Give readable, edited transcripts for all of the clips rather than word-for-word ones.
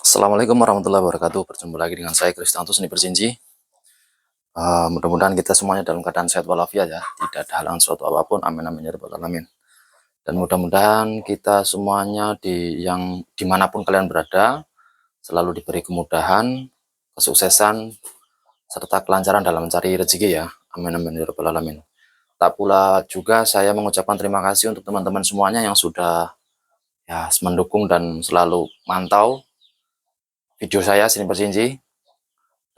Assalamualaikum warahmatullahi wabarakatuh. Berjumpa lagi dengan saya Kristanto Seni Berjanji. Mudah-mudahan kita semuanya dalam keadaan sehat walafiat ya. Tidak ada halangan suatu apapun. Amin amin ya rabbal alamin. Dan mudah-mudahan kita semuanya dimanapun kalian berada selalu diberi kemudahan, kesuksesan, serta kelancaran dalam mencari rezeki ya. Amin amin ya rabbal alamin. Tak pula juga saya mengucapkan terima kasih untuk teman-teman semuanya yang sudah ya mendukung dan selalu mantau video saya Seni Berjanji.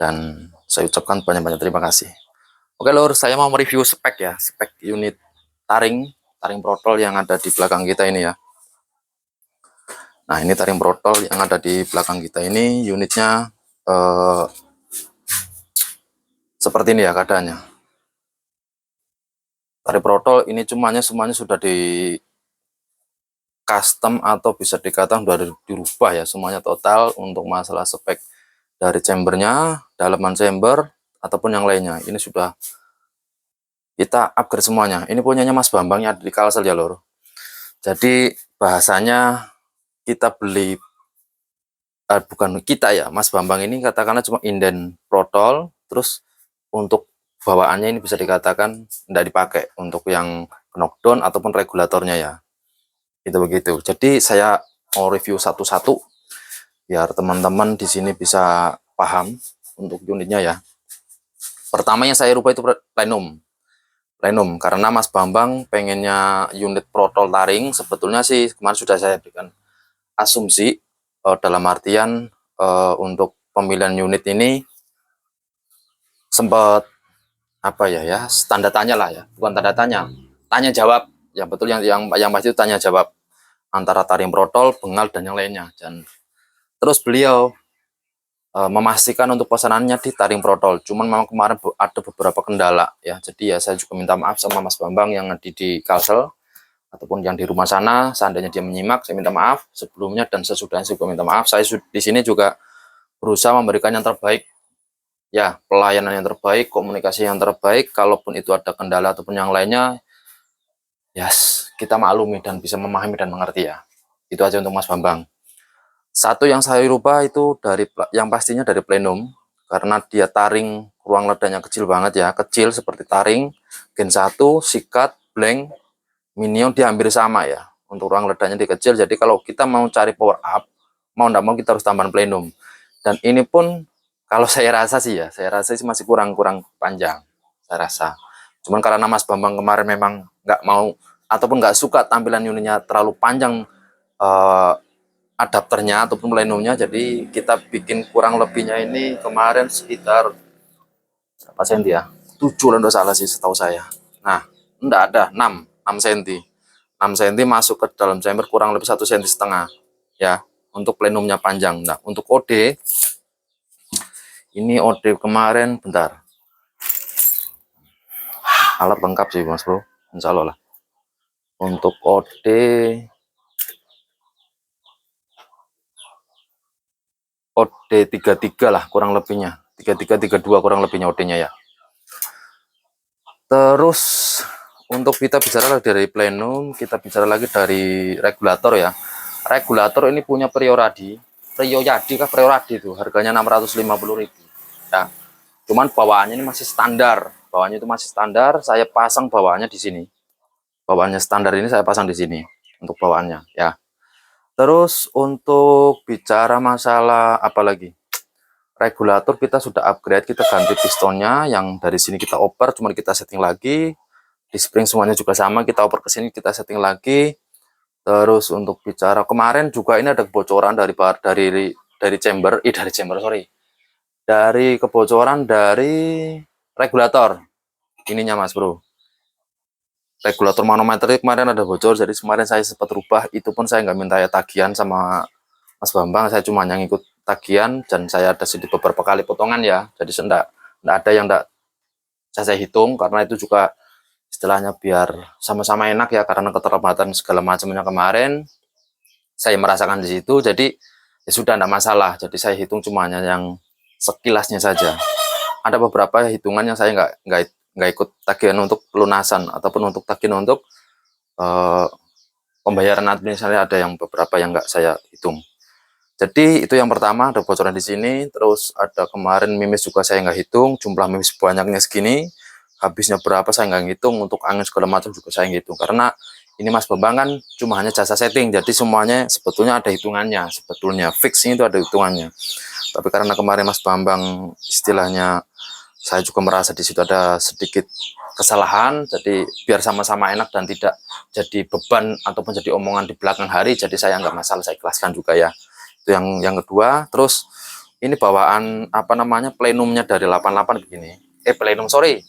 Dan saya ucapkan banyak-banyak terima kasih. Oke lor, saya mau mereview spek ya, spek unit taring protol yang ada di belakang kita ini ya. Nah ini taring protol yang ada di belakang kita ini, unitnya seperti ini ya keadaannya. Taring protol ini semuanya sudah di custom atau bisa dikatakan sudah dirubah ya, semuanya total untuk masalah spek dari chambernya, dalaman chamber, ataupun yang lainnya. Ini sudah kita upgrade semuanya. Ini punyanya Mas Bambang yang ada di Kalsel ya lor. Jadi bahasanya kita beli bukan kita ya, Mas Bambang ini katakanlah cuma inden protol, terus untuk bawaannya ini bisa dikatakan tidak dipakai untuk yang knockdown ataupun regulatornya ya. Itu begitu. Jadi saya mau review satu-satu biar teman-teman di sini bisa paham untuk unitnya ya. Pertama yang saya rubah itu plenum karena Mas Bambang pengennya unit protol taring. Sebetulnya sih kemarin sudah saya berikan asumsi dalam artian untuk pemilihan unit ini sempat apa ya tanda tanya lah ya, bukan tanya jawab ya, betul yang pasti itu tanya jawab antara taring protol, bengal dan yang lainnya. Dan terus beliau memastikan untuk pesanannya di taring protol, cuman memang kemarin ada beberapa kendala ya, jadi ya saya juga minta maaf sama Mas Bambang yang di Kalsel ataupun yang di rumah sana. Seandainya dia menyimak, saya minta maaf sebelumnya dan sesudahnya juga minta maaf. Saya di sini juga berusaha memberikan yang terbaik ya, pelayanan yang terbaik, komunikasi yang terbaik. Kalaupun itu ada kendala ataupun yang lainnya, yes, kita maklumi dan bisa memahami dan mengerti ya. Itu aja untuk Mas Bambang. Satu yang saya rubah itu yang pastinya dari plenum, karena dia taring ruang ledaknya kecil banget ya, kecil seperti taring Gen 1, sikat, blank, minion dia hampir sama ya. Untuk ruang ledaknya dia kecil, jadi kalau kita mau cari power up, mau nggak mau kita harus tambahan plenum. Dan ini pun kalau saya rasa sih ya, saya rasa sih masih kurang panjang, saya rasa. Cuman karena Mas Bambang kemarin memang nggak mau ataupun nggak suka tampilan unitnya terlalu panjang, adapternya ataupun plenumnya, jadi kita bikin kurang lebihnya ini kemarin sekitar berapa senti ya, 7 lah, salah sih setahu saya. Nah enggak ada 6 senti, 6 senti masuk ke dalam chamber, kurang lebih 1,5 cm ya untuk plenumnya panjang. Nah untuk OD ini, OD kemarin bentar, alat lengkap sih Mas Bro, insya Allah lah. Untuk OD 33 lah kurang lebihnya, 33-32 kurang lebihnya OD-nya ya. Terus untuk kita bicara lagi dari plenum, kita bicara lagi dari regulator ya. Regulator ini punya Prioradi itu harganya 650.000 ya. Cuman bawaannya ini masih standar, Saya pasang bawaannya di sini. Bawaannya standar ini saya pasang di sini untuk bawaannya ya. Terus untuk bicara masalah apa lagi? Regulator kita sudah upgrade, kita ganti pistonnya yang dari sini kita oper, cuma kita setting lagi. Di spring semuanya juga sama, kita oper ke sini, kita setting lagi. Terus untuk bicara kemarin juga ini ada kebocoran dari kebocoran dari regulator ininya Mas Bro. Regulator manometer kemarin ada bocor, jadi kemarin saya sempat rubah. Itu pun saya nggak minta ya tagihan sama Mas Bambang, saya cuma yang ikut tagihan dan saya ada sedikit beberapa kali potongan ya. Jadi enggak ada yang enggak saya hitung, karena itu juga istilahnya biar sama-sama enak ya, karena keterlambatan segala macamnya kemarin saya merasakan di situ. Jadi ya sudah enggak masalah. Jadi saya hitung cuma yang sekilasnya saja. Ada beberapa hitungan yang saya nggak ikut tagihan untuk pelunasan ataupun untuk tagihan untuk pembayaran administrasi, ada yang beberapa yang nggak saya hitung. Jadi itu yang pertama, ada bocoran di sini. Terus ada kemarin mimis juga saya nggak hitung, jumlah mimis banyaknya segini, habisnya berapa saya nggak ngitung, untuk angin segala macam juga saya ngitung. Karena ini Mas Bambang kan cuma hanya jasa setting, jadi semuanya sebetulnya ada hitungannya, sebetulnya fixnya itu ada hitungannya. Tapi karena kemarin Mas Bambang istilahnya saya juga merasa di situ ada sedikit kesalahan, jadi biar sama-sama enak dan tidak jadi beban ataupun jadi omongan di belakang hari, jadi saya nggak masalah, saya ikhlaskan juga ya. Itu yang kedua. Terus ini bawaan apa namanya plenumnya dari 88 begini, plenum sorry,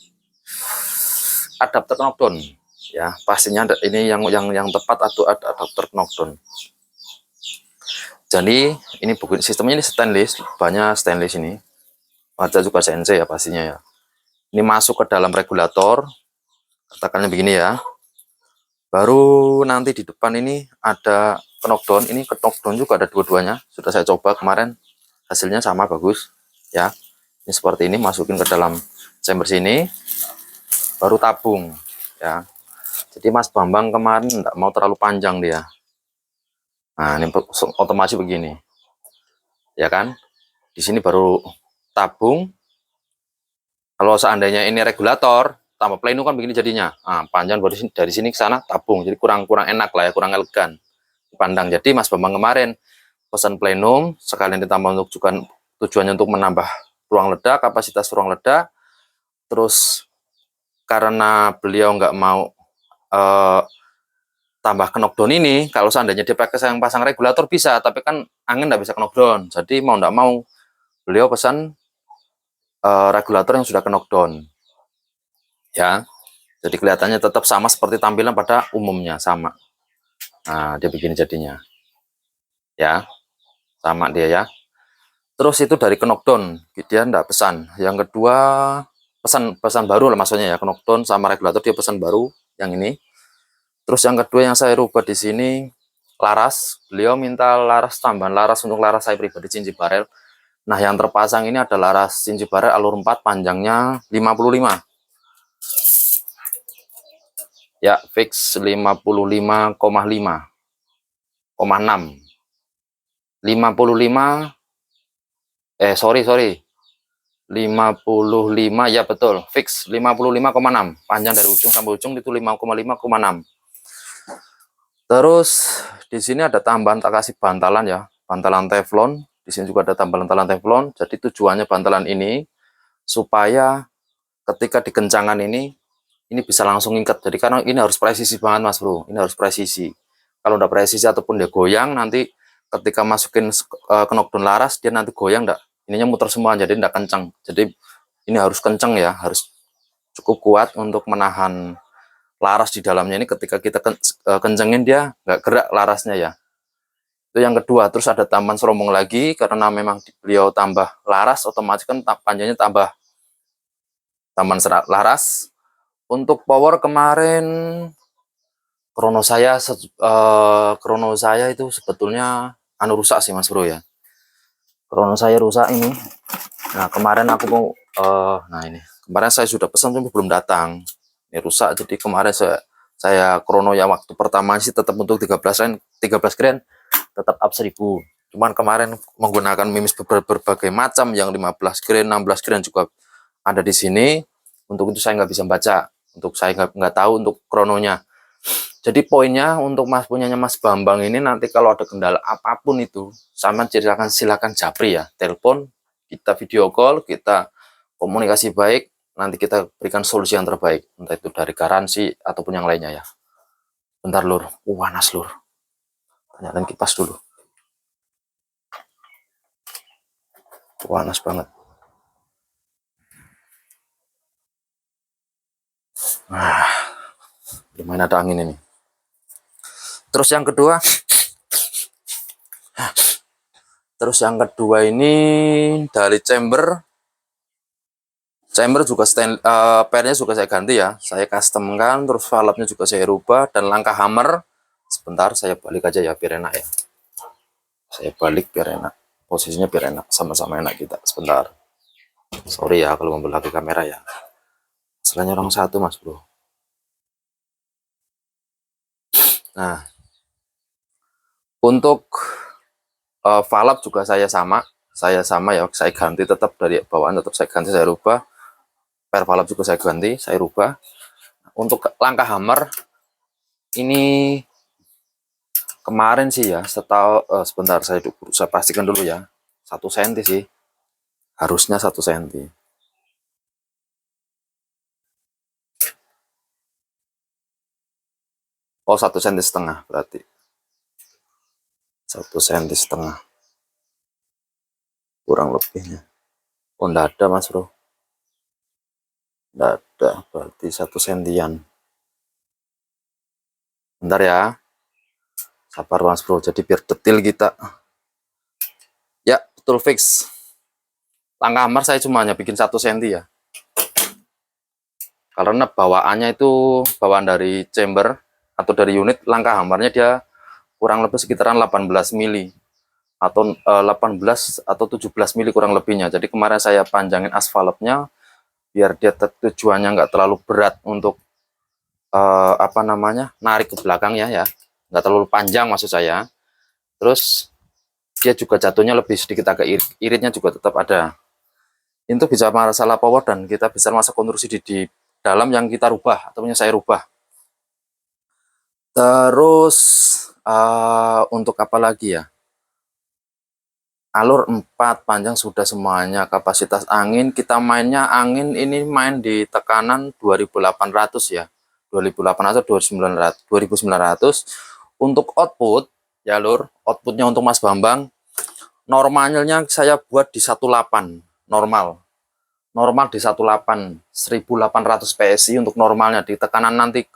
adapter knockdown ya, pastinya ini yang tepat atau adapter knockdown. Jadi ini buku sistemnya ini stainless, banyak stainless ini, ada juga CNC ya pastinya ya. Ini masuk ke dalam regulator, katakannya begini ya. Baru nanti di depan ini ada knockdown, ini knockdown juga ada dua-duanya, sudah saya coba kemarin, hasilnya sama bagus ya. Ini seperti ini, masukin ke dalam chamber sini, baru tabung ya. Jadi Mas Bambang kemarin enggak mau terlalu panjang dia. Nah ini otomasi begini ya kan, di sini baru tabung. Kalau seandainya ini regulator tambah plenum kan begini jadinya, panjang dari sini ke sana tabung, jadi kurang enak lah ya, kurang elegan dipandang. Jadi Mas Bambang kemarin pesan plenum sekalian ditambah untuk juga tujuannya untuk menambah ruang ledak, kapasitas ruang ledak. Terus karena beliau nggak mau tambah knockdown ini, kalau seandainya dia pakai yang pasang regulator bisa, tapi kan angin nggak bisa knockdown. Jadi mau nggak mau beliau pesan regulator yang sudah knockdown ya. Jadi kelihatannya tetap sama seperti tampilan pada umumnya, sama. Nah dia begini jadinya ya, sama dia ya. Terus itu dari knockdown dia enggak pesan. Yang kedua pesan baru lah maksudnya ya, knockdown sama regulator dia pesan baru yang ini. Terus yang kedua yang saya rubah di sini laras, beliau minta laras, tambahan laras untuk laras saya pribadi cincin barel. Nah yang terpasang ini ada laras cincin barel alur 4 panjangnya 55 ya, fix 55,5,6 55 sorry 55 ya, betul, fix 55,6, panjang dari ujung sampai ujung itu 5,5,6. Terus di sini ada tambahan, tak kasih bantalan ya, bantalan teflon. Di sini juga ada bantalan teflon. Jadi tujuannya bantalan ini supaya ketika dikencangan ini bisa langsung ngingkat. Jadi karena ini harus presisi banget Mas Bro, ini harus presisi. Kalau udah presisi ataupun dia goyang, nanti ketika masukin ke knockdown laras dia nanti goyang enggak, ininya muter semua, jadi enggak kencang. Jadi ini harus kencang ya, harus cukup kuat untuk menahan laras di dalamnya ini. Ketika kita kencengin dia nggak gerak larasnya ya. Itu yang kedua. Terus ada tambahan seromong lagi, karena memang beliau tambah laras, otomatis kan panjangnya tambah tambahan laras. Untuk power kemarin krono saya itu sebetulnya rusak sih Mas Bro ya. Krono saya rusak ini. Nah kemarin aku mau nah ini kemarin saya sudah pesan tapi belum datang, ini rusak. Jadi kemarin saya krono ya, waktu pertama sih tetap untuk 13 grand tetap up 1000. Cuman kemarin menggunakan mimis berbagai macam, yang 15 grand 16 grand juga ada di sini. Untuk itu saya nggak bisa baca, untuk saya nggak tahu untuk krononya. Jadi poinnya untuk punyanya Mas Bambang ini, nanti kalau ada kendala apapun itu sama silakan japri ya, telepon, kita video call, kita komunikasi baik, nanti kita berikan solusi yang terbaik, entah itu dari garansi ataupun yang lainnya ya. Bentar lur, panas lur, nyalain kipas dulu, panas banget. Nah, lumayan ada angin ini. Terus yang kedua ini dari chamber juga pairnya juga saya ganti ya, saya customkan. Terus valve-nya juga saya rubah, dan langkah hammer sebentar saya balik aja ya biar enak ya. Saya balik biar enak, posisinya biar enak, sama-sama enak kita. Sebentar, sorry ya kalau ngambil lagi kamera ya, masalahnya orang satu Mas Bro. Nah untuk valve juga saya sama ya, saya ganti tetap dari bawaan, tetap saya ganti, saya rubah. Per valve juga saya ganti, saya rubah. Untuk langkah hammer ini kemarin sih ya, sebentar saya pastikan dulu ya, 1 cm sih, harusnya 1 cm. Oh, 1,5 cm berarti, 1,5 cm kurang lebihnya. Oh, enggak ada mas bro, enggak ada, berarti 1 sentian. Bentar ya, sabar mas bro, jadi biar detail kita. Ya betul, fix. Langkah hammer saya cuma hanya bikin 1 cm ya, karena bawaannya itu bawaan dari chamber atau dari unit. Langkah hammernya dia kurang lebih sekitaran 18 mili atau 18 atau 17 mili kurang lebihnya. Jadi kemarin saya panjangin asfalnya biar dia tujuannya nggak terlalu berat untuk apa namanya, narik ke belakang ya, nggak terlalu panjang maksud saya. Terus dia juga jatuhnya lebih sedikit agak iritnya juga tetap ada. Itu bisa masalah power dan kita bisa masuk konstruksi di dalam yang kita rubah atau yang saya rubah. Terus untuk apa lagi ya, alur 4 panjang sudah semuanya. Kapasitas angin kita mainnya, angin ini main di tekanan 2800 ya, 2800 2900. Untuk output ya lur, outputnya untuk Mas Bambang normalnya saya buat di 18 normal di 18 1800 PSI untuk normalnya. Di tekanan nanti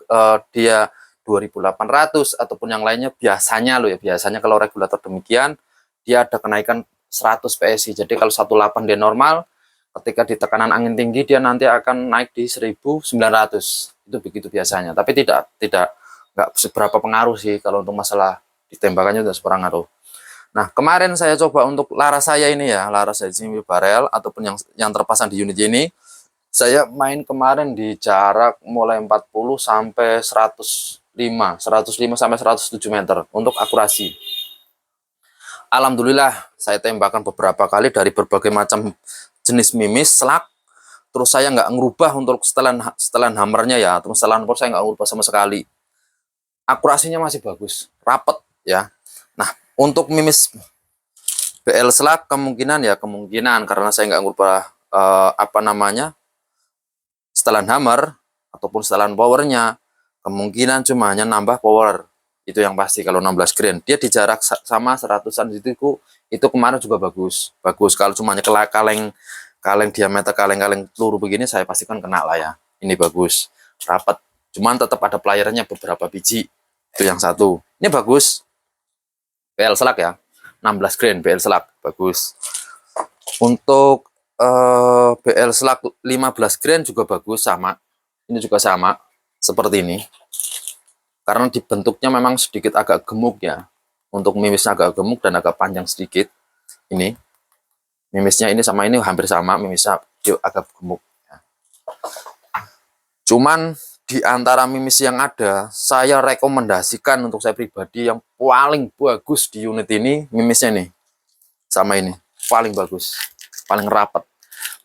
dia 2800 ataupun yang lainnya biasanya lo ya, biasanya kalau regulator demikian dia ada kenaikan 100 PSI. Jadi kalau 18 dia normal, ketika di tekanan angin tinggi dia nanti akan naik di 1900. Itu begitu biasanya, tapi nggak seberapa pengaruh sih kalau untuk masalah ditembakannya udah sepengaruh. Nah, kemarin saya coba untuk laras saya ini ya, laras Jimmy barrel ataupun yang terpasang di unit ini, saya main kemarin di jarak mulai 40 sampai 105 sampai 107 meter untuk akurasi. Alhamdulillah saya tembakan beberapa kali dari berbagai macam jenis mimis, selak. Terus saya nggak ngerubah untuk setelan hammernya ya, atau setelan por saya nggak ngerubah sama sekali. Akurasinya masih bagus, rapet ya. Nah, untuk mimis BL selak kemungkinan karena saya nggak ngubah apa namanya, setelan hammer ataupun setelan powernya, kemungkinan cuma hanya nambah power. Itu yang pasti. Kalau 16 grain dia di jarak sama 100-an itu kemarin juga bagus. Kalau cuma hanya kaleng diameter kaleng peluru begini, saya pastikan kena lah ya. Ini bagus, rapat. Cuman tetap ada playernya beberapa biji. Itu yang satu. Ini bagus. BL selak ya. 16 grain BL selak bagus. Untuk BL selak 15 grain juga bagus, sama. Ini juga sama seperti ini. Karena dibentuknya memang sedikit agak gemuk ya. Untuk mimisnya agak gemuk dan agak panjang sedikit. Ini mimisnya ini sama ini hampir sama, mimisnya agak gemuk ya. Cuman di antara mimis yang ada, saya rekomendasikan untuk saya pribadi yang paling bagus di unit ini mimisnya nih, sama ini paling bagus, paling rapat.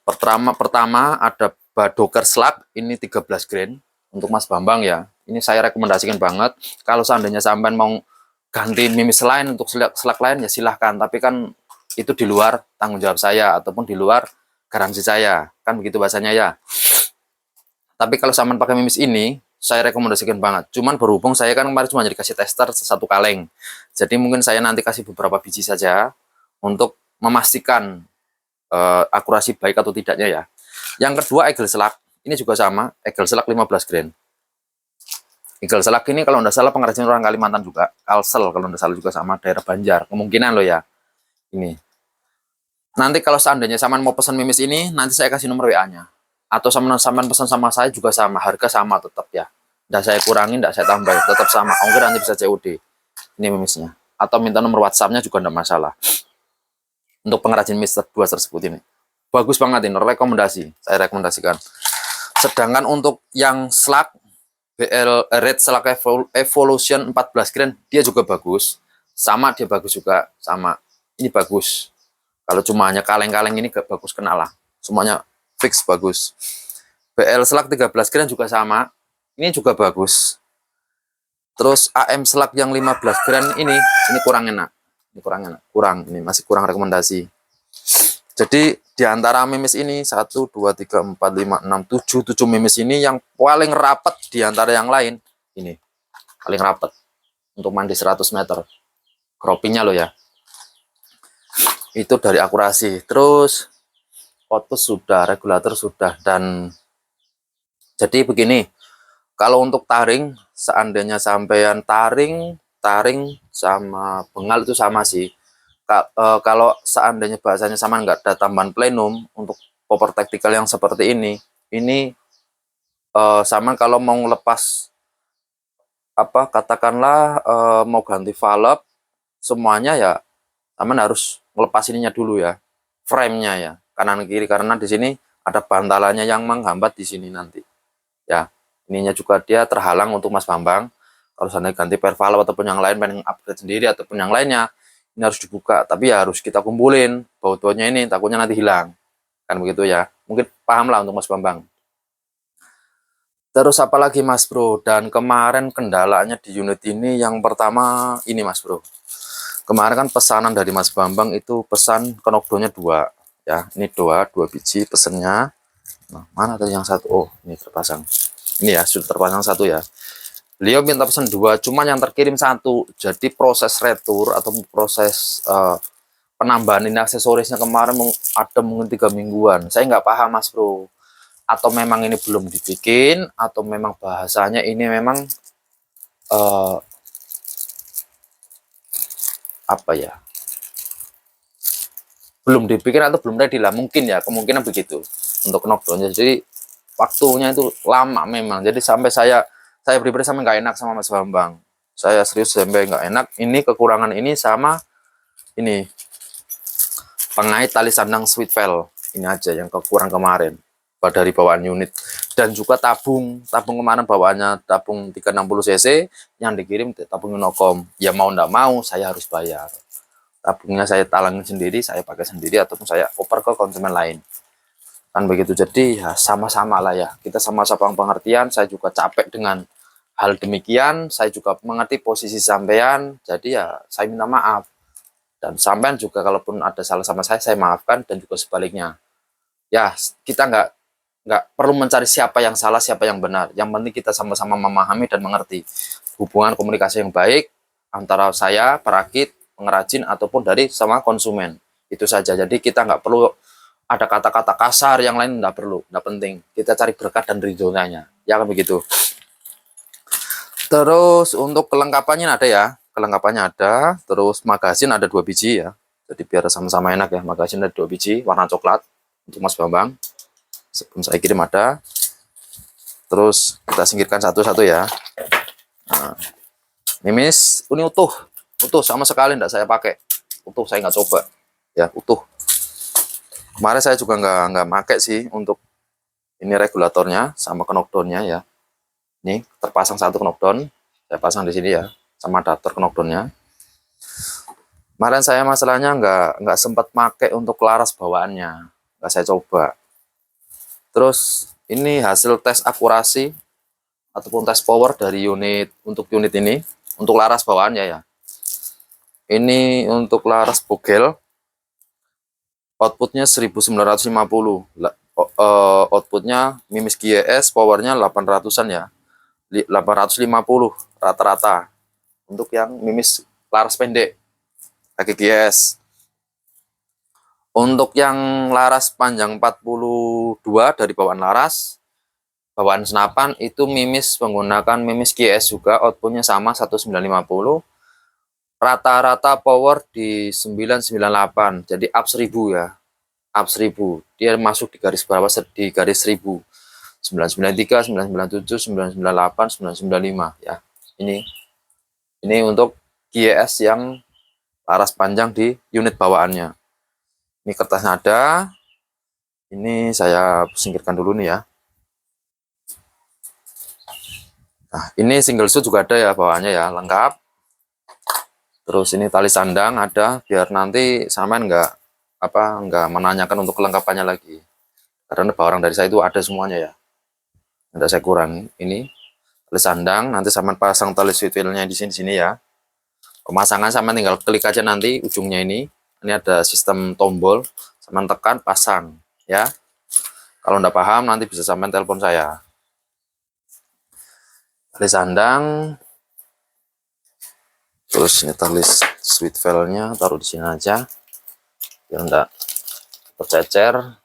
Pertama ada Badoker Slug, ini 13 grain untuk Mas Bambang ya. Ini saya rekomendasikan banget. Kalau seandainya sampai mau ganti mimis lain untuk slug lain ya silahkan, tapi kan itu di luar tanggung jawab saya ataupun di luar garansi saya, kan begitu bahasanya ya. Tapi kalau sampean pakai mimis ini, saya rekomendasikan banget. Cuman berhubung saya kan kemarin cuma dikasih tester 1 kaleng, jadi mungkin saya nanti kasih beberapa biji saja untuk memastikan akurasi baik atau tidaknya ya. Yang kedua Eagle Slug, ini juga sama, Eagle Slug 15 grain. Eagle Slug ini kalau tidak salah pengrajin orang Kalimantan juga, Kalsel kalau tidak salah juga sama, daerah Banjar, kemungkinan loh ya. Ini. Nanti kalau seandainya saman mau pesan mimis ini, nanti saya kasih nomor WA-nya. Atau saman pesan sama saya juga sama, harga sama tetap ya. Tidak saya kurangin, tidak saya tambah, tetap sama. Ongkir nanti bisa COD. Ini mimisnya. Atau minta nomor WhatsApp-nya juga tidak masalah. Untuk pengrajin Mister 2 tersebut ini bagus banget, ini rekomendasi, saya rekomendasikan. Sedangkan untuk yang slug BL Red Slug Evolution 14 grain dia juga bagus, sama, dia bagus juga sama. ini bagus. Kalau cuma hanya kaleng-kaleng ini gak bagus, kena lah. Semuanya fix bagus. BL Slug 13 gram juga sama. Ini juga bagus. Terus AM Slug yang 15 gram ini kurang enak. Ini kurang enak. Ini masih kurang rekomendasi. Jadi di antara mimis ini 1, 2, 3, 4, 5, 6, 7 mimis ini yang paling rapat di antara yang lain. Ini paling rapat untuk mandi 100 meter. Croppingnya loh ya. Itu dari akurasi. Terus output sudah, regulator sudah. Dan jadi begini, kalau untuk taring, seandainya sampean taring sama bengal itu sama sih. Kalau seandainya bahasanya sama, nggak ada tambahan plenum untuk popper tactical yang seperti ini sama kalau mau lepas apa katakanlah mau ganti valve semuanya ya, taman harus ngelepas ininya dulu ya, frame-nya ya, kanan kiri, karena di sini ada bantalannya yang menghambat di sini nanti. Ya, ininya juga dia terhalang untuk Mas Bambang. Kalau seandainya ganti per valve ataupun yang lain, pengen upgrade sendiri ataupun yang lainnya, ini harus dibuka, tapi ya harus kita kumpulin baut-bautnya ini, takutnya nanti hilang. Kan begitu ya. Mungkin paham lah untuk Mas Bambang. Terus apalagi Mas Bro, dan kemarin kendalanya di unit ini yang pertama ini Mas Bro. Kemarin kan pesanan dari Mas Bambang itu pesan knockdownnya 2 ya. Ini 2 biji pesennya. Nah, mana tadi yang satu? Oh, ini terpasang. Ini ya, sudah terpasang 1 ya. Beliau minta pesan 2, cuman yang terkirim 1. Jadi proses retur atau proses penambahan ini aksesorisnya kemarin ada mungkin 3 mingguan. Saya nggak paham Mas Bro. Atau memang ini belum dibikin, atau memang bahasanya ini memang apa ya? Belum dibikin atau belum ready lah. Mungkin ya, kemungkinan begitu. Untuk knockdownnya. Jadi waktunya itu lama memang. Jadi sampai saya pribadi sampai nggak enak sama Mas Bambang. Saya serius sampai nggak enak. Ini kekurangan ini sama ini pengait tali sandang sweet valve. Ini aja yang kekurang kemarin dari bawaan unit. Dan juga tabung kemarin bawaannya tabung 360 cc yang dikirim tabung Unokom. Ya mau nggak mau saya harus bayar. Tabungnya saya talangin sendiri, saya pakai sendiri ataupun saya oper ke konsumen lain. Kan begitu. Jadi ya sama-sama lah ya, kita sama-sama pengertian. Saya juga capek dengan hal demikian, saya juga mengerti posisi sampean, jadi ya saya minta maaf, dan sampean juga kalaupun ada salah sama saya maafkan, dan juga sebaliknya ya. Kita nggak perlu mencari siapa yang salah siapa yang benar, yang penting kita sama-sama memahami dan mengerti hubungan komunikasi yang baik antara saya perakit, pengrajin ataupun dari sama konsumen, itu saja. Jadi kita nggak perlu ada kata-kata kasar yang lain, nggak perlu, nggak penting. Kita cari berkat dan ridhonya, ya kan begitu. Terus untuk kelengkapannya ada ya, terus magasin ada 2 biji ya, jadi biar sama-sama enak ya. Magasin ada 2 biji warna coklat untuk Mas Bambang, sebelum saya kirim ada. Terus kita singkirkan satu-satu ya. Nah, mimis ini utuh sama sekali enggak saya pakai, utuh, saya nggak coba ya, utuh. Kemarin saya juga nggak pakai sih untuk ini regulatornya sama knockdownnya ya. Ini terpasang 1 knockdown, saya pasang di sini ya, sama adapter knockdownnya. Kemarin saya masalahnya nggak sempat pakai untuk laras bawaannya, nggak saya coba. Terus ini hasil tes akurasi ataupun tes power dari unit, untuk unit ini, untuk laras bawaannya ya. Ini untuk laras bogel, outputnya 1950, outputnya mimis GS, powernya 800-an ya. 850 rata-rata untuk yang mimis laras pendek pakai GS. Untuk yang laras panjang 42 dari bawaan laras, bawaan senapan itu mimis menggunakan mimis GS juga, outputnya sama 1950. Rata-rata power di 998, jadi up 1000 ya, up 1000. Dia masuk di garis bawah, di garis 1000. 993, 997, 998, 995 ya. Ini untuk GS yang laras panjang di unit bawaannya. Ini kertasnya ada. Ini saya singkirkan dulu nih ya. Nah, ini single shoot juga ada ya bawaannya ya, lengkap. Terus ini tali sandang ada, biar nanti sampean nggak menanyakan untuk kelengkapannya lagi. Karena barang dari saya itu ada semuanya ya. Tidak saya kurangi. Ini tali sandang, nanti sampean pasang tali sweetwheelnya di sini ya. Pemasangan sama tinggal klik aja nanti ujungnya ini. Ini ada sistem tombol, sama tekan pasang ya. Kalau nggak paham nanti bisa sampean telepon saya. Tali sandang, terus ini tali sweetwheelnya taruh di sini aja biar nggak tercecer.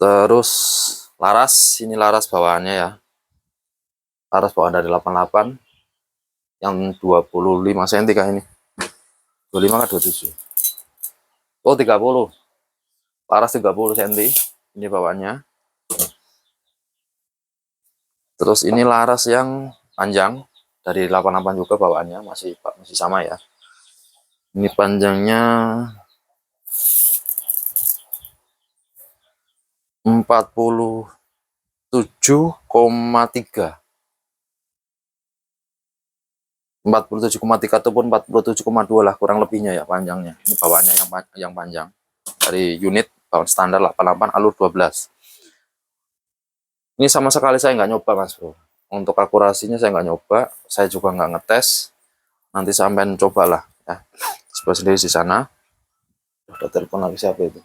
Terus laras, ini laras bawaannya ya. Laras bawaan dari 88 yang 25 cm kah ini? 25 kan 27. Oh 30. Laras 30 cm ini bawaannya. Terus ini laras yang panjang dari 88 juga bawaannya, masih sama ya. Ini panjangnya 47,3 ataupun 47,2 lah kurang lebihnya ya panjangnya. Ini bawaannya yang panjang dari unit bawaan standar 88 alur 12. Ini sama sekali saya nggak nyoba mas bro. Untuk akurasinya saya nggak nyoba, saya juga nggak ngetes. Nanti sampean cobalah ya. Coba sendiri di sana. Udah telepon lagi siapa itu?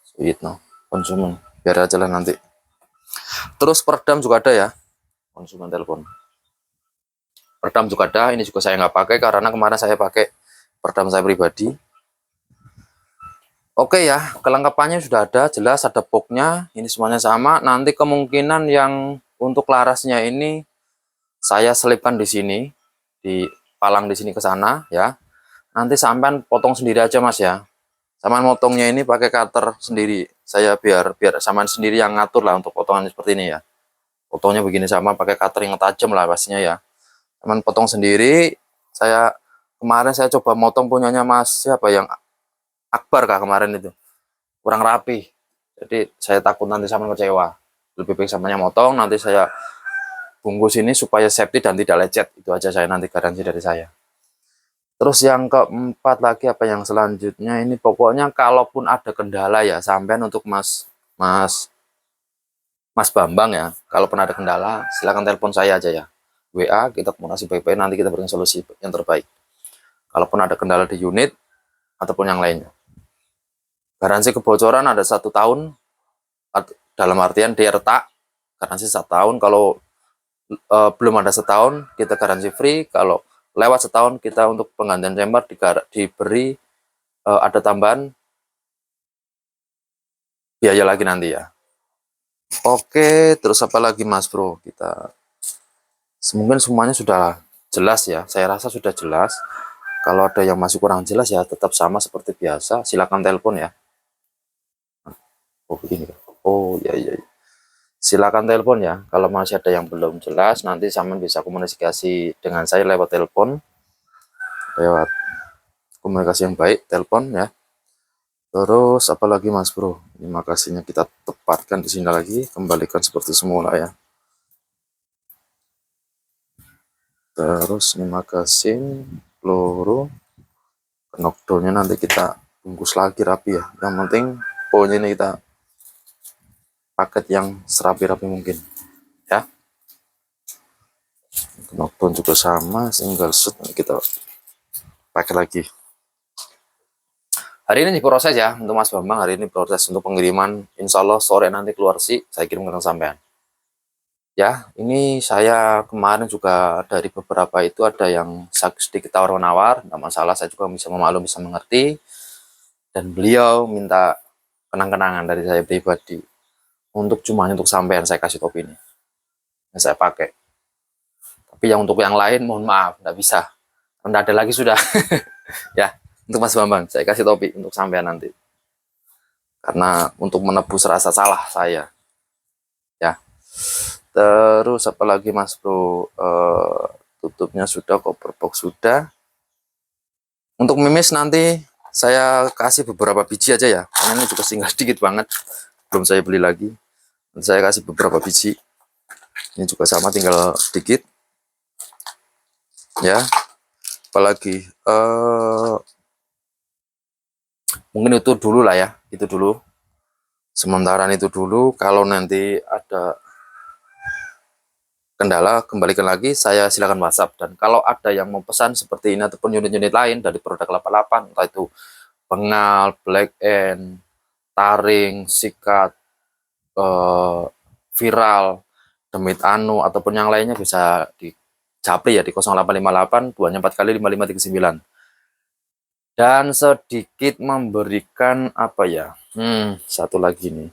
Sweet no, konsumen. Biar aja lah nanti. Terus peredam juga ada ya, konsumen telepon. Peredam juga ada. Ini juga saya nggak pakai karena kemarin saya pakai peredam saya pribadi. Oke ya, kelengkapannya sudah ada, jelas ada boxnya, ini semuanya sama. Nanti kemungkinan yang untuk larasnya ini saya selipkan di sini, dipalang di sini ke sana ya. Nanti sampean potong sendiri aja mas ya. Sampean motongnya ini pakai cutter sendiri. Saya biar sampean sendiri yang ngatur lah untuk potongan seperti ini ya. Potongnya begini sama pakai cutter yang tajam lah pastinya ya. Sampean potong sendiri. Kemarin saya coba motong punyanya mas siapa yang Akbar kah kemarin itu, kurang rapi, jadi saya takut nanti sama kecewa. Lebih baik samanya motong, nanti saya bungkus ini supaya safety dan tidak lecet. Itu aja saya nanti garansi dari saya. Terus yang keempat lagi apa yang selanjutnya ini, pokoknya kalaupun ada kendala ya sampean untuk mas Bambang ya, kalaupun ada kendala silahkan telepon saya aja ya, WA, kita komunikasi baik-baik, nanti kita berikan solusi yang terbaik. Kalaupun ada kendala di unit ataupun yang lainnya. Garansi kebocoran ada 1 tahun, dalam artian dia retak, garansi 1 tahun. Kalau belum ada setahun, kita garansi free. Kalau lewat setahun, kita untuk penggantian chamber diberi ada tambahan biaya lagi nanti ya. Oke, terus apa lagi mas bro? Mungkin semuanya sudah jelas ya, saya rasa sudah jelas. Kalau ada yang masih kurang jelas ya tetap sama seperti biasa, silakan telepon ya. Oh begini, oh ya, silakan telepon ya. Kalau masih ada yang belum jelas, nanti sampean bisa komunikasi dengan saya lewat telepon, lewat komunikasi yang baik, telepon ya. Terus apalagi mas bro, terima kasihnya kita tepatkan di sini lagi, kembalikan seperti semula ya. Terus ini magasin, peluru, knockdownnya nanti kita bungkus lagi rapi ya. Yang penting pokoknya ini kita paket yang serapi-rapi mungkin ya. Knockdown juga sama, single shoot kita pakai lagi. Hari ini diproses ya untuk Mas Bambang, hari ini proses untuk pengiriman. Insya Allah sore nanti keluar sih, saya kirim ke sampean. Ya, ini saya kemarin juga dari beberapa itu ada yang sedikit tawar-menawar, nggak masalah, saya juga bisa memaklumi, bisa mengerti. Dan beliau minta kenang-kenangan dari saya pribadi. Cuma untuk sampean saya kasih topi ini. Yang saya pakai. Tapi yang untuk yang lain mohon maaf, nggak bisa. Nggak ada lagi sudah. Ya, untuk Mas Bambang, saya kasih topi untuk sampean nanti. Karena untuk menebus rasa salah saya. Ya. Terus apalagi mas bro, tutupnya sudah, cover box sudah. Untuk mimis nanti saya kasih beberapa biji aja ya, karena ini juga tinggal sedikit banget, belum saya beli lagi. Nanti saya kasih beberapa biji Ini juga sama, tinggal sedikit ya. Apalagi mungkin itu dulu lah ya, itu dulu sementara itu dulu. Kalau nanti ada kendala kembalikan lagi, saya silakan WhatsApp. Dan kalau ada yang mau pesan seperti ini ataupun unit-unit lain dari produk 88, entah itu pengal, black end, taring, sikat, viral, demit anu ataupun yang lainnya, bisa di japri ya di 0858 2 4 kali 5539. Dan sedikit memberikan apa ya, satu lagi nih,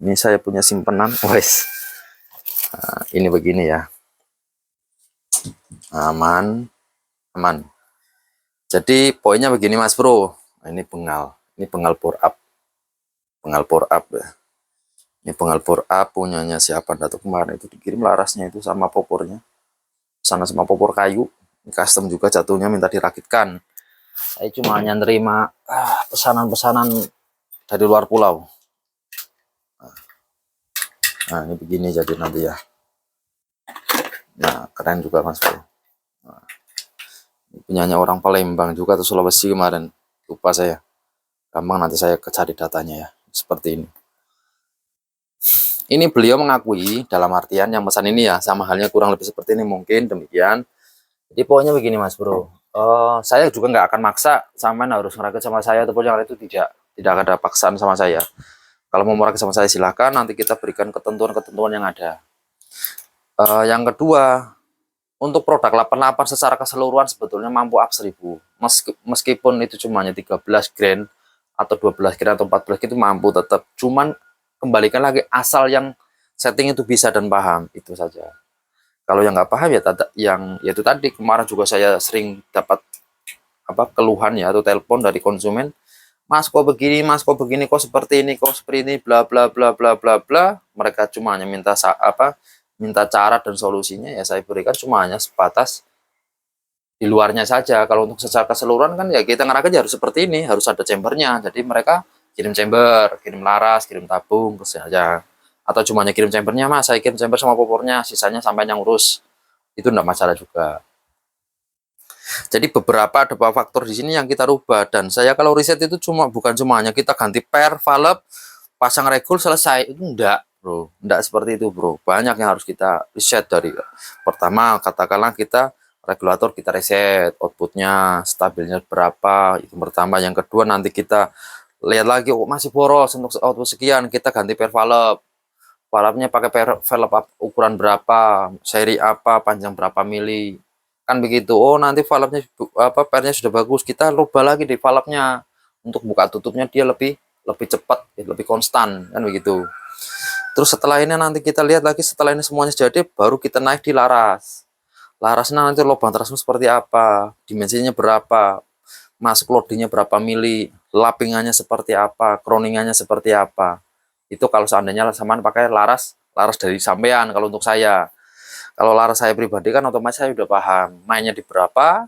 ini saya punya simpenan wes. Nah, ini begini ya, aman aman. Jadi poinnya begini Mas Bro. Nah, ini pengal pour up, ya. Ini pengal pour up punyanya siapa Datuk kemarin itu, dikirim larasnya itu sama popornya, sana sama popor kayu. Ini custom juga jatuhnya, minta dirakitkan. Saya cuma hanya nerima pesanan-pesanan dari luar pulau. Nah ini begini jadi nanti ya. Nah keren juga Mas Bro. Nah, punyanya orang Palembang juga atau Sulawesi kemarin, lupa saya. Gampang nanti saya cari datanya ya. Seperti ini. Ini beliau mengakui dalam artian yang pesan ini ya, sama halnya kurang lebih seperti ini, mungkin demikian. Jadi pokoknya begini Mas Bro. Saya juga nggak akan maksa sampean harus ngerakit sama saya ataupun yang lain, itu tidak ada paksaan sama saya. Kalau mau merakit sama saya silahkan, nanti kita berikan ketentuan-ketentuan yang ada. Yang kedua, untuk produk 88 secara keseluruhan sebetulnya mampu up 1000. Meskipun itu cuma 13 grand atau 12 grand atau 14 itu mampu tetap. Cuman kembalikan lagi asal yang setting itu bisa dan paham, itu saja. Kalau yang nggak paham ya itu tadi, kemarin juga saya sering dapat keluhan ya atau telepon dari konsumen, Mas kok begini, Mas kok begini, kok seperti ini, kok seperti ini, bla bla bla bla bla bla. Mereka cuma hanya minta minta cara dan solusinya, ya saya berikan cuma hanya sebatas di luarnya saja. Kalau untuk secara keseluruhan kan ya kita ngerakit harus seperti ini, harus ada chambernya. Jadi mereka kirim chamber, kirim laras, kirim tabung, terus aja. Atau cuma hanya kirim chambernya, Mas, saya kirim chamber sama popornya, sisanya sampai yang urus. Itu enggak masalah juga. Jadi beberapa ada faktor di sini yang kita rubah, dan saya kalau riset itu bukan cuma hanya kita ganti per, valve, pasang regul selesai, itu enggak bro, enggak seperti itu bro. Banyak yang harus kita riset. Dari pertama katakanlah kita regulator kita reset, outputnya stabilnya berapa, itu pertama. Yang kedua nanti kita lihat lagi, oh masih boros untuk output sekian, kita ganti per valve. Valve-nya pakai valve ukuran berapa, seri apa, panjang berapa mili, kan begitu. Oh nanti valve-nya pernya sudah bagus, kita rubah lagi di valve-nya untuk buka tutupnya dia lebih cepat, lebih konstan, kan begitu. Terus setelah ini nanti kita lihat lagi, setelah ini semuanya jadi, baru kita naik di laras. Larasnya nanti lubang transfer seperti apa, dimensinya berapa, masuk loadingnya berapa mili, lapingannya seperti apa, crowningannya seperti apa. Itu kalau seandainya samaan pakai laras dari sampean. Kalau untuk saya, kalau laras saya pribadi kan otomatis saya udah paham mainnya di berapa,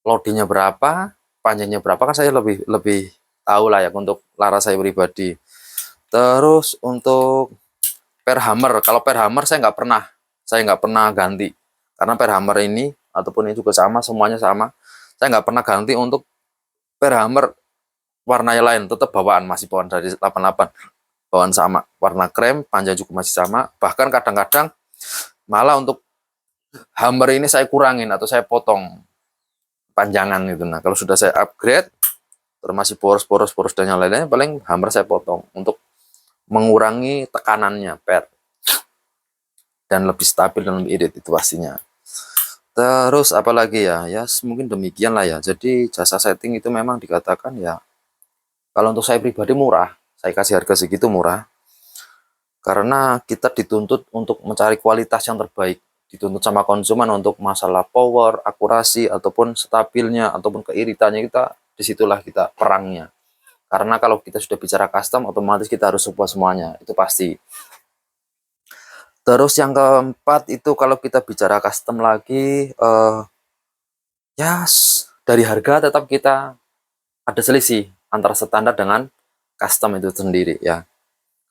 loadingnya berapa, panjangnya berapa, kan saya lebih tahu lah ya untuk laras saya pribadi. Terus untuk per hammer, kalau per hammer saya nggak pernah ganti, karena per hammer ini ataupun ini juga sama, semuanya sama. Saya nggak pernah ganti untuk per hammer warnanya lain, tetap bawaan, masih bawaan dari 88, bawaan sama, warna krem, panjang juga masih sama. Bahkan kadang-kadang malah untuk hammer ini saya kurangin atau saya potong panjangan itu. Nah kalau sudah saya upgrade, terus masih poros dan yang lainnya, paling hammer saya potong untuk mengurangi tekanannya per, dan lebih stabil dan lebih irit, itu pastinya. Terus apalagi ya, mungkin demikian lah ya. Jadi jasa setting itu memang dikatakan ya, kalau untuk saya pribadi murah, saya kasih harga segitu murah, karena kita dituntut untuk mencari kualitas yang terbaik, dituntut sama konsumen untuk masalah power, akurasi, ataupun stabilnya, ataupun keiritannya, disitulah kita perangnya. Karena kalau kita sudah bicara custom, otomatis kita harus support semuanya, itu pasti. Terus yang keempat itu kalau kita bicara custom lagi, dari harga tetap kita ada selisih antara standar dengan custom itu sendiri ya.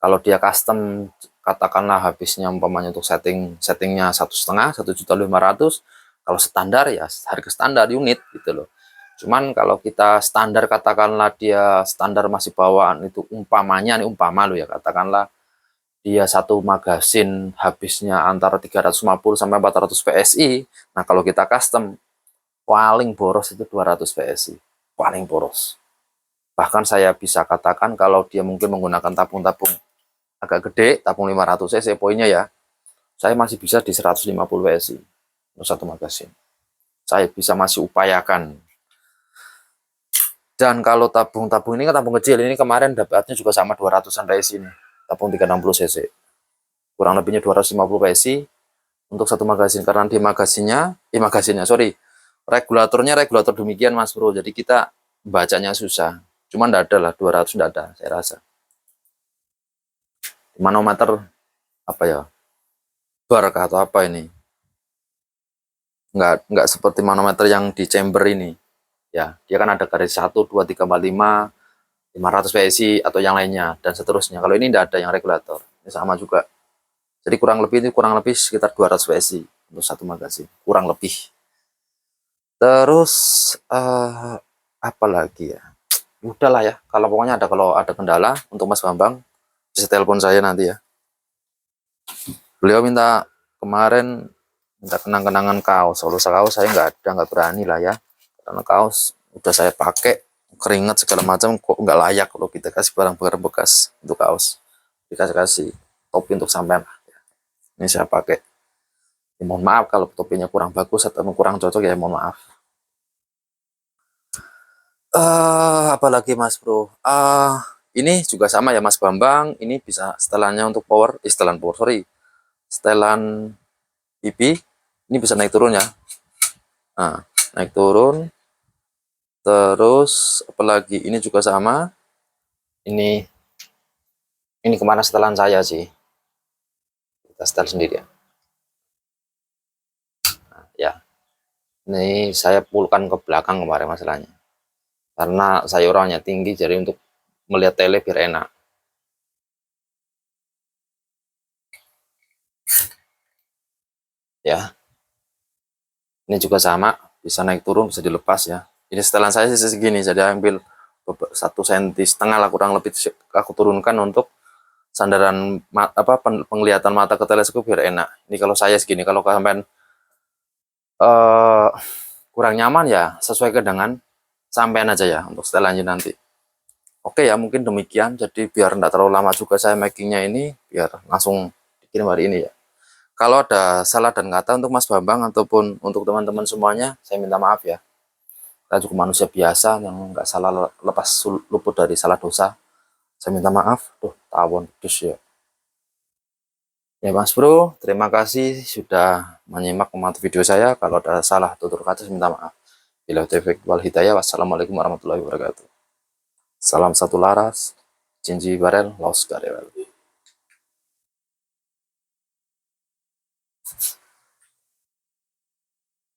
Kalau dia custom katakanlah habisnya umpamanya untuk settingnya 1,5, 1.500.000. Kalau standar ya harga standar unit gitu loh. Cuman kalau kita standar, katakanlah dia standar masih bawaan, itu umpamanya nih, umpama lo ya, katakanlah dia satu magasin habisnya antara 350 sampai 400 PSI. Nah kalau kita custom, paling boros itu 200 PSI, paling boros. Bahkan saya bisa katakan kalau dia mungkin menggunakan tabung-tabung agak gede, tabung 500 cc poinnya ya, saya masih bisa di 150 PSI untuk satu magasin. Saya bisa masih upayakan. Dan kalau tabung-tabung ini kan tabung kecil, ini kemarin dapatnya juga sama 200-an PSI ini, tabung 360 cc. Kurang lebihnya 250 PSI untuk satu magasin, karena di regulator demikian Mas Bro. Jadi kita bacanya susah. Cuman enggak ada lah, 200 enggak ada saya rasa. Manometer apa ya? Bar atau apa ini? Enggak seperti manometer yang di chamber ini. Ya, dia kan ada garis 1, 2, 3, 4, 5, 500 PSI atau yang lainnya dan seterusnya. Kalau ini enggak ada yang regulator. Ini sama juga. Jadi kurang lebih sekitar 200 PSI untuk satu magasin, kurang lebih. Terus apa lagi ya? Udahlah ya. Kalau ada kendala untuk Mas Bambang, bisa telepon saya nanti ya. Beliau kemarin minta kenang-kenangan kaos. Kalau kaos saya nggak berani lah ya, karena kaos udah saya pakai keringat segala macam, kok nggak layak kalau kita kasih barang-barang bekas untuk kaos. Dikasih topi untuk sampean. Ini saya pakai. Ya, mohon maaf kalau topinya kurang bagus atau kurang cocok ya, mohon maaf. Apalagi Mas Bro, ini juga sama ya Mas Bambang, ini bisa setelannya untuk setelan IP, ini bisa naik turun ya. Nah, naik turun. Terus apalagi ini juga sama, ini kemana setelan saya sih, kita setel sendiri ya. Nah, ya, ini saya pulkan ke belakang kemarin masalahnya, karena saya orangnya tinggi, jadi untuk melihat tele biar enak. Ya, ini juga sama, bisa naik turun, bisa dilepas ya. Ini setelan saya sih segini, jadi ambil 1,5 cm lah kurang lebih, aku turunkan untuk sandaran penglihatan mata ke teleskop biar enak. Ini kalau saya segini, kalau sampean kurang nyaman ya sesuaikan dengan sampean aja ya untuk setelannya nanti. Oke ya, mungkin demikian. Jadi biar enggak terlalu lama juga saya makingnya ini, biar langsung dikirim hari ini ya. Kalau ada salah dan kata untuk Mas Bambang ataupun untuk teman-teman semuanya, saya minta maaf ya. Kita juga manusia biasa yang nggak salah, luput dari salah dosa. Saya minta maaf. Tuh, tawon dus ya. Ya Mas Bro, terima kasih sudah menyimak memantau video saya. Kalau ada salah tutur kata, saya minta maaf. Bila taufiq wal hidayah. Wassalamualaikum warahmatullahi wabarakatuh. Salam satu laras, Jinji Barel, Los Garewel.